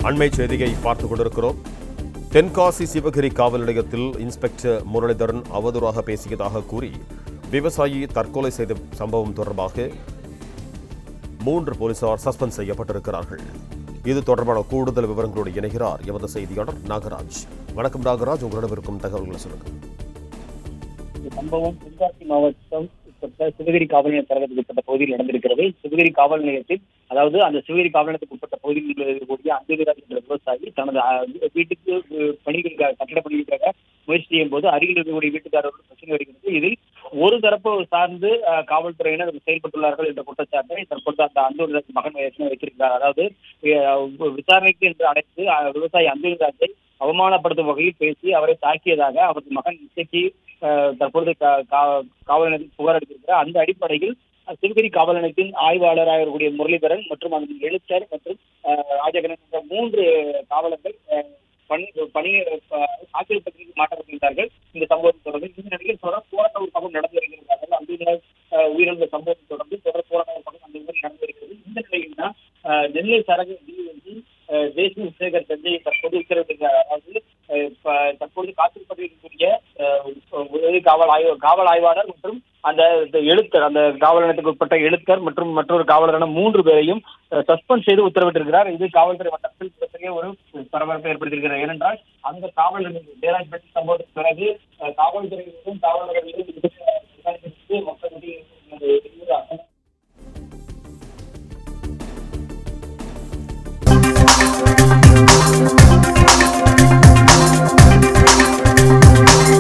அண்மை செய்தியை பார்த்துக் கொண்டிருக்கிறோம். தென்காசி சிவகிரி காவல் நிலையத்தில் இன்ஸ்பெக்டர் முரளிதரன் அவதூறாக பேசியதாக கூறி விவசாயி தற்கொலை செய்த சம்பவம் தொடர்பாக 3 போலீசார் சஸ்பெண்ட் செய்யப்பட்டிருக்கிறார்கள். இது தொடர்பான கூடுதல் விவரங்களோடு இணைகிறார் எமது செய்தியாளர் நாகராஜ். வணக்கம் நாகராஜ், உங்களிடம் இருக்கும் தகவல்களை சொல்லுங்கள். சம்பவம் தென்காசி மாவட்டம் சிவகிரி காவல் நிலைய தரகத்துக்கு உட்பட்ட பகுதியில் நடந்திருக்கிறது. சிவகிரி காவல் நிலையத்தில், அதாவது அந்த சிவகிரி காவல் நிலையத்துக்கு உட்பட்ட பகுதியில் இருக்கக்கூடிய அந்தவிராஜ் என்ற விவசாயி தனது வீட்டுக்கு பணிகளுக்காக கட்டட பணிகளுக்காக முயற்சி செய்யும் போது அருகில் இருக்கக்கூடிய வீட்டுக்காரர்கள் பிரச்சனை வருகிறது. இதில் ஒரு தரப்பு சார்ந்து காவல்துறையினர் செயல்பட்டுள்ளார்கள் என்ற குற்றச்சாட்டை தற்போது அந்த அந்தவிராஜ் மகன் வைத்திருக்கிறார். அதாவது விசாரணைக்கு என்று அழைத்து விவசாயி அந்தவிராஜை அவமானப்படுத்தும் வகையில் பேசி அவரை தாக்கியதாக அவரது மகன் இசைக்கு தற்பொழுது காவல் நிலையத்தில் புகார் அளித்திருக்கிறார். அந்த அடிப்படையில் சிவகிரி காவல் நிலையத்தின் ஆய்வாளராக இருக்கக்கூடிய முரளிதரன் மற்றும் அந்த எழுத்தர் மற்றும் ராஜகணன் என்ற 3 காவலர்கள் ஆக்கிரமிப்பு பகுதிக்கு மாற்றப்பட்டிருந்தார்கள். இந்த சம்பவத்தை தொடர்ந்து இந்த நிலையில் போராட்ட ஒரு சம்பவம் நடந்து வருகிறார்கள். அந்த உயிரிழந்த சம்பவத்தை தொடர்ந்து போராட்ட சம்பவம் அந்த ஊரில் நடந்து வருகிறது. இந்த நிலையில் தான் நெல்லை சரக டிஎஸ்பி தேசிய சேகர் சஞ்சய் தற்போது உத்தரவிட்டிருக்கிறார். அதாவது தற்போது காத்திருப்பதில் இருக்கக்கூடிய காவல் ஆய்வாளர் மற்றும் அந்த எழுத்தர், அந்த காவல் நிலையத்துக்கு உட்பட்ட எழுத்தர் மற்றும் மற்றொரு காவலரான 3 பேரையும் சஸ்பெண்ட் செய்து உத்தரவிட்டிருக்கிறார். இது காவல்துறை வட்டத்தில் மிகப்பெரிய ஒரு பரபரப்பை ஏற்படுத்தியிருக்கிறது. ஏனென்றால் அந்த காவல் நிலையம் சம்பவத்துக்கு பிறகு காவல்துறையினரும் காவலர்களும்